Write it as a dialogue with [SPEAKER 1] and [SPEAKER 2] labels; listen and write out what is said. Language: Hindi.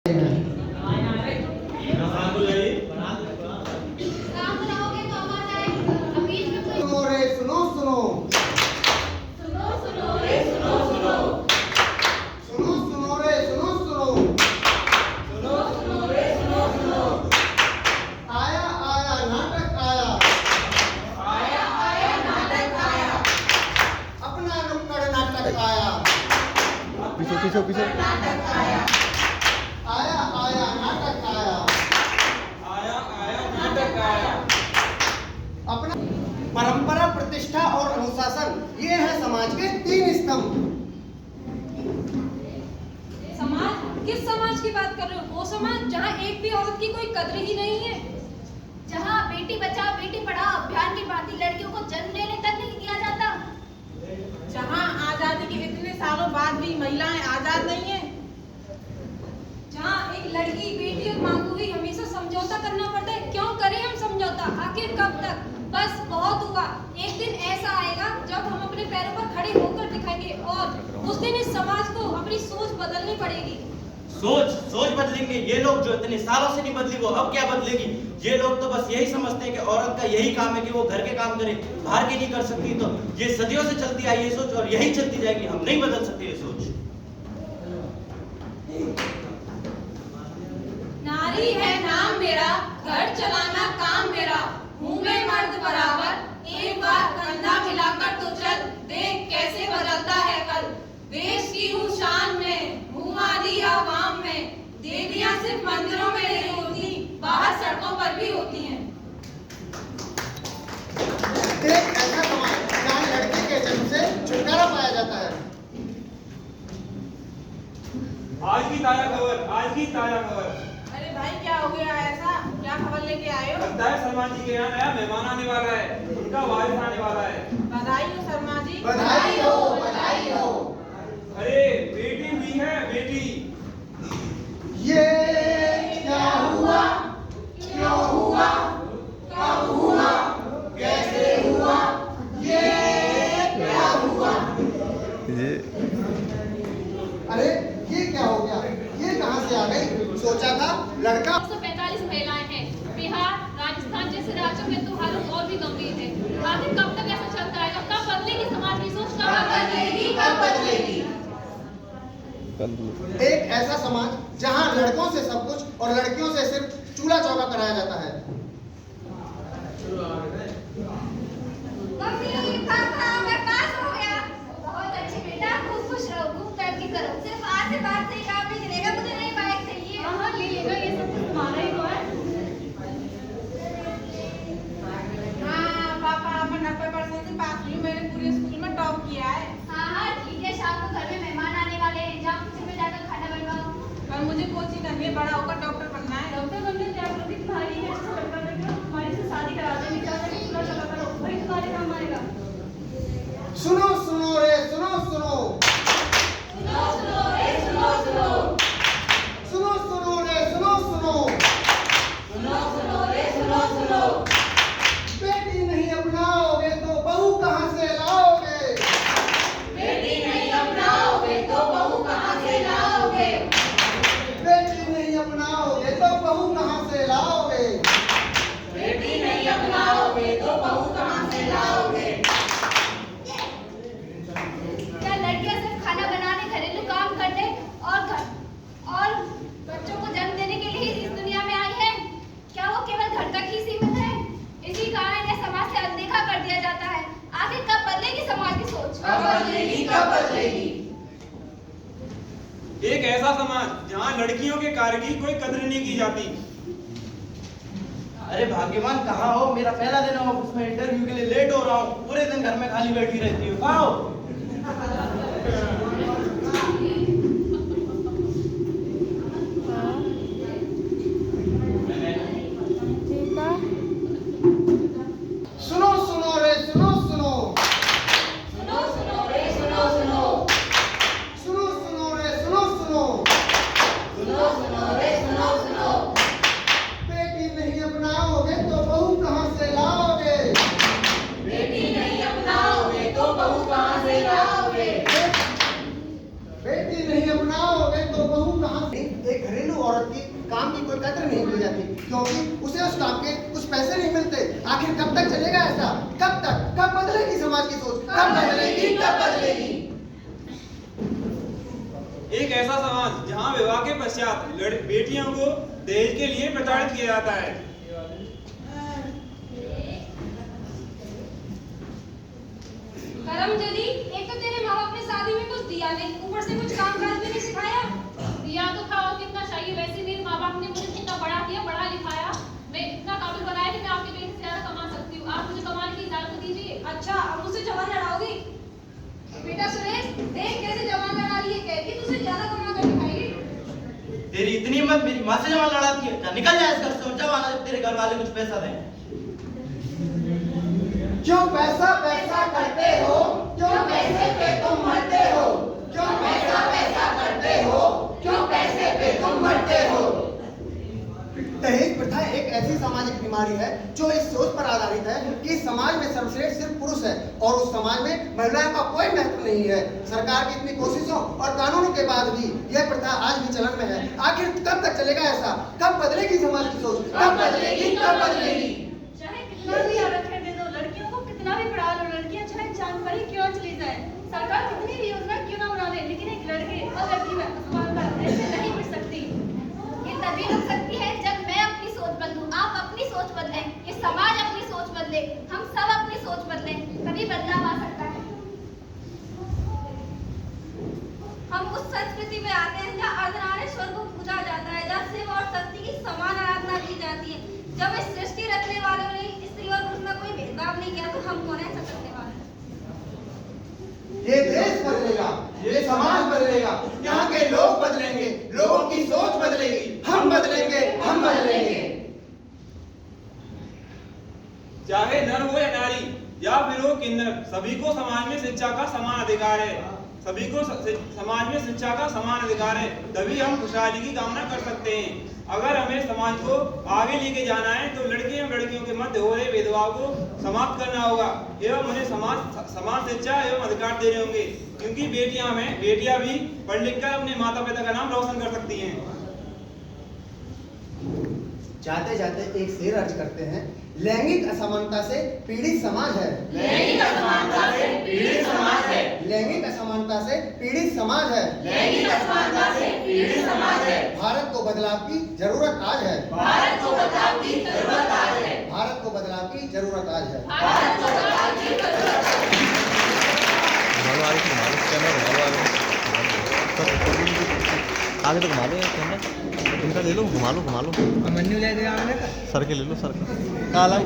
[SPEAKER 1] पीछे पीछे
[SPEAKER 2] आया आया नाटक आया,
[SPEAKER 3] आया आया नाटक आया।
[SPEAKER 2] अपना परंपरा, प्रतिष्ठा और अनुशासन, ये है समाज के 3 स्तंभ।
[SPEAKER 4] समाज? किस समाज की बात कर रहे हो? वो समाज जहाँ एक भी औरत की कोई कद्र ही नहीं है,
[SPEAKER 5] जहाँ बेटी बचाओ बेटी पढ़ाओ अभियान की भांति लड़कियों को जन्म लेने तक नहीं दिया जाता,
[SPEAKER 6] जहाँ आजादी के इतने सालों बाद भी महिलाएं आजाद नहीं है,
[SPEAKER 4] जहाँ एक लड़की बेटी और माँ को भी हमेशा समझौता करना पड़ता है। क्यों करें हम समझौता? आखिर कब तक? बस बहुत हुआ। एक दिन ऐसा आएगा जब हम अपने पैरों पर खड़े होकर दिखाएंगे और उस दिन इस समाज को अपनी सोच बदलनी पड़ेगी।
[SPEAKER 3] सोच बदलेंगे? ये लोग जो इतने सालों से नहीं बदली वो अब क्या बदलेगी? ये लोग तो बस यही समझते हैं कि औरत का यही काम है कि वो घर के काम करे, बाहर के नहीं कर सकती। तो ये सदियों से चलती आई ये सोच और यही चलती जाएगी। हम नहीं बदल सकते ये सोच।
[SPEAKER 4] नारी है नाम मेरा, घर चलाना काम मेरा, हूँ मैं मर्द बराबर, एक बार कंधा मिलाकर तो चल, देख कैसे बदलता है कल। देश की हूँ शान में, हूँ आदि आवाम में, देवियाँ सिर्फ मंदिरों में नहीं होती, बाहर सड़कों पर भी होती हैं।
[SPEAKER 2] एक ऐसा समाज जहाँ लड़की के जन्म से छुटकारा पाया जाता है।
[SPEAKER 3] आज की ताजा खबर, आज की ताजा खबर।
[SPEAKER 6] अरे भाई क्या हो गया ऐसा? क्या खबर लेके आए हो?
[SPEAKER 3] लगता है सलमान जी के यहाँ नया मेहमान आने वाला है, उनका वारिस आने वाला है।
[SPEAKER 6] बधाई हो शर्मा जी।
[SPEAKER 2] बधाई हो, बधाई हो।
[SPEAKER 3] अरे बेटी हुई है, बेटी।
[SPEAKER 2] ये क्या हुआ, क्यों हुआ, कब हुआ, कैसे हुआ, ये क्या हुआ? अरे ये क्या हो गया, ये कहाँ से आ गई? सोचा था लड़का।
[SPEAKER 5] 145 महिलाएं हैं। बिहार, राजस्थान जैसे राज्यों में तो हालत और भी गंभीर है। आखिर कब तक ऐसा चलता रहेगा? कब बदलेगी समाज की सोच? कब बदलेगी?
[SPEAKER 2] कब बदलेगी? एक ऐसा समाज जहाँ लड़कों से सब कुछ और लड़कियों से सिर्फ चूल्हा चौका कराया जाता है।
[SPEAKER 5] मम्मी, पापा, मैं पास हो गया। बहुत अच्छे बेटा, खूब खुश रहो, खूब तरक्की करो। सिर्फ आज से बात से काम नहीं चलेगा, मुझे नई बाइक चाहिए। हाँ, ले लेगा, ये सब कुछ तुम्हारा ही तो है।
[SPEAKER 6] हाँ पापा, मैं 90% से पास हुई हूँ, मैंने पूरे स्कूल में टॉप किया है।
[SPEAKER 5] हाँ, ठीक है, शाम को घर में मेहमान आने वाले हैं, जाओ किचन में जाकर खाना बनवाओ।
[SPEAKER 6] पर मुझे कोचिंग करनी है, बड़ा होकर डॉक्टर बनना है।
[SPEAKER 4] डॉक्टर बनने क्या करोगी? तुम्हारी है अच्छा लड़का लड़का, तुम्हारी से शादी करा देंगे, क्या करेंगे? पूरा चला करो, वही तुम्हारे काम आएगा।
[SPEAKER 2] सुनो सुनो रे सुनो सुनो,
[SPEAKER 5] सुनो सुनो रे सुनो सुनो,
[SPEAKER 2] सुनो सुनो रे सुनो सुनो,
[SPEAKER 5] सुनो सुनो रे सुनो सुनो।
[SPEAKER 2] बेटी नहीं अपनाओगे तो बहू कहाँ से लाओगे?
[SPEAKER 5] बेटी नहीं अपनाओगे तो बहू कहाँ से लाओगे?
[SPEAKER 2] बेटी नहीं अपनाओगे तो बहू कहाँ से लाओगे?
[SPEAKER 5] बेटी नहीं अपनाओगे तो बहू कहाँ से लाओगे? क्या लड़कियां सिर्फ खाना बनाने, घरेलू काम करने और बच्चों को जन्म देने के लिए ही इस दुनिया में आई है? क्या वो केवल घर तक ही सीमित है? इसी कारण इन्हें समाज से अनदेखा कर दिया जाता है। आखिर कब बदलेगी समाज की सोच?
[SPEAKER 2] कब बदलेगी, कब बदलेगी?
[SPEAKER 3] एक ऐसा समाज जहाँ लड़कियों के कार्य की कोई कद्र नहीं की जाती।
[SPEAKER 7] अरे भाग्यवान कहाँ हो? मेरा पहला दिन है ऑफिस में, इंटरव्यू के लिए लेट हो रहा हूँ, पूरे दिन घर में खाली बैठी रहती हूँ। कहाँ हो?
[SPEAKER 2] सुनो सुनो रे सुनो सुनो,
[SPEAKER 5] सुनो सुनो रे सुनो सुनो,
[SPEAKER 2] सुनो सुनो रे सुनो सुनो,
[SPEAKER 5] सुनो सुनो रे सुनो सुनो।
[SPEAKER 2] बेटी नहीं अपनाओगे तो बहू कहाँ से लाओगे?
[SPEAKER 5] बेटी नहीं अपनाओगे तो बहू कहाँ से लाओगे?
[SPEAKER 2] औरत की काम की कोई कदर नहीं की जाती, क्योंकि उसे उस काम के कुछ पैसे नहीं मिलते। आखिर कब तक चलेगा ऐसा? कब तक? कब बदलेगी समाज की सोच? कब बदलेगी? कब बदलेगी?
[SPEAKER 1] एक ऐसा समाज जहां विवाह के पश्चात बेटियों को दहेज के लिए प्रताड़ित किया जाता है।
[SPEAKER 4] करम दीदी, एक तो तेरे माँ बाप ने शादी में कुछ दिया नहीं, ऊपर से कुछ काम काज भी नहीं सिखाया।
[SPEAKER 5] दिया तो था और कितना चाहिए। वैसे मेरे माँ बाप ने मुझे कितना बड़ा किया, पढ़ा लिखाया, मैं इतना काबिल बनाया कि मैं आपके बेटे से ज्यादा कमा सकती हूँ। आप मुझे कमाने की इजाजत दीजिए।
[SPEAKER 4] अच्छा, अब मुझसे जवान लड़ाओगी? बेटा सुरेश, देख कैसे जवान लड़ा रही है, कहती तुझसे ज्यादा कमा कर दिखाएगी।
[SPEAKER 3] तेरी इतनी हिम्मत मेरी माँ से जवान लड़ाती है? जा निकल जाए इस घर से, जब आना जब तेरे घर वाले कुछ पैसा दें।
[SPEAKER 2] क्यों पैसा पैसा करते हो? क्यों पैसे पे तुम मरते हो? क्यों पैसा पैसा करते हो? क्यों पैसे पे तुम मरते हो? दहेज प्रथा एक ऐसी सामाजिक बीमारी है जो इस सोच पर आधारित है कि समाज में सर्वश्रेष्ठ सिर्फ पुरुष है और उस समाज में महिलाओं का कोई महत्व नहीं है। सरकार की इतनी कोशिशों और कानूनों के बाद भी यह प्रथा आज भी चलन में है। आखिर कब तक चलेगा ऐसा? कब बदलेगी समाज की सोच? कब बदलेगी? कब बदलेगी?
[SPEAKER 5] चाहे कितना भी आरक्षण दे दो, लड़कियों को कितना भी पढ़ा लो, लड़कियां चाहे चांद पर ही क्यों चली जाए, सरकार कितनी भी योजना क्यों ना बना दे, लेकिन एक लड़के और लड़की में आसमान का ऐसे नहीं मिट सकती। ये तभी रुक सकती है जब मैं अपनी सोच बदलूं, आप अपनी सोच बदलें, ये समाज अपनी सोच बदले, हम सब अपनी सोच बदलें, तभी बदलाव आ सकता है।
[SPEAKER 4] हम उस संस्कृति में आते हैं जहाँ अर्धनारीश्वर को पूजा जाता है, जहाँ शिव और शक्ति की समान आराधना की जाती है। जब इस सृष्टि रचने वालों ने स्त्री और पुरुष में कोई भेदभाव नहीं किया तो हम कौन है ऐसा करने वाले?
[SPEAKER 2] ये देश बदलेगा, ये समाज बदलेगा, यहाँ के लोग बदलेंगे, लोगों की सोच बदलेगी, हम बदलेंगे, हम बदलेंगे।
[SPEAKER 1] चाहे नर हो या नारी या फिर हो किन्नर, सभी को समाज में शिक्षा का समान अधिकार है। सभी को समाज में शिक्षा का समान अधिकार है, तभी हम खुशहाली की कामना कर सकते हैं। अगर हमें समाज को आगे लेके जाना है तो लड़के और लड़कियों के मध्य हो रहे भेदभाव को समाप्त करना होगा एवं उन्हें समान शिक्षा एवं अधिकार देने होंगे, क्योंकि बेटियां भी पढ़ लिख कर अपने माता पिता का नाम रोशन कर सकती हैं।
[SPEAKER 2] जाते जाते एक शेर अर्ज करते हैं, लैंगिक असमानता से पीड़ित समाज है।
[SPEAKER 8] लैंगिक असमानता से पीड़ित समाज है।
[SPEAKER 2] लैंगिक असमानता से पीड़ित समाज है।
[SPEAKER 8] लैंगिक असमानता से पीड़ित समाज है।
[SPEAKER 2] भारत को बदलाव की जरूरत आज है।
[SPEAKER 8] भारत को बदलाव की जरूरत आज है।
[SPEAKER 2] भारत को बदलाव की जरूरत आज है।
[SPEAKER 8] भारत को बदलाव की जरूरत आज है।
[SPEAKER 9] आगे तो घुमा लो यार कैमरा, इनका ले लो, घुमा लो, सर के ले लो, सर के काला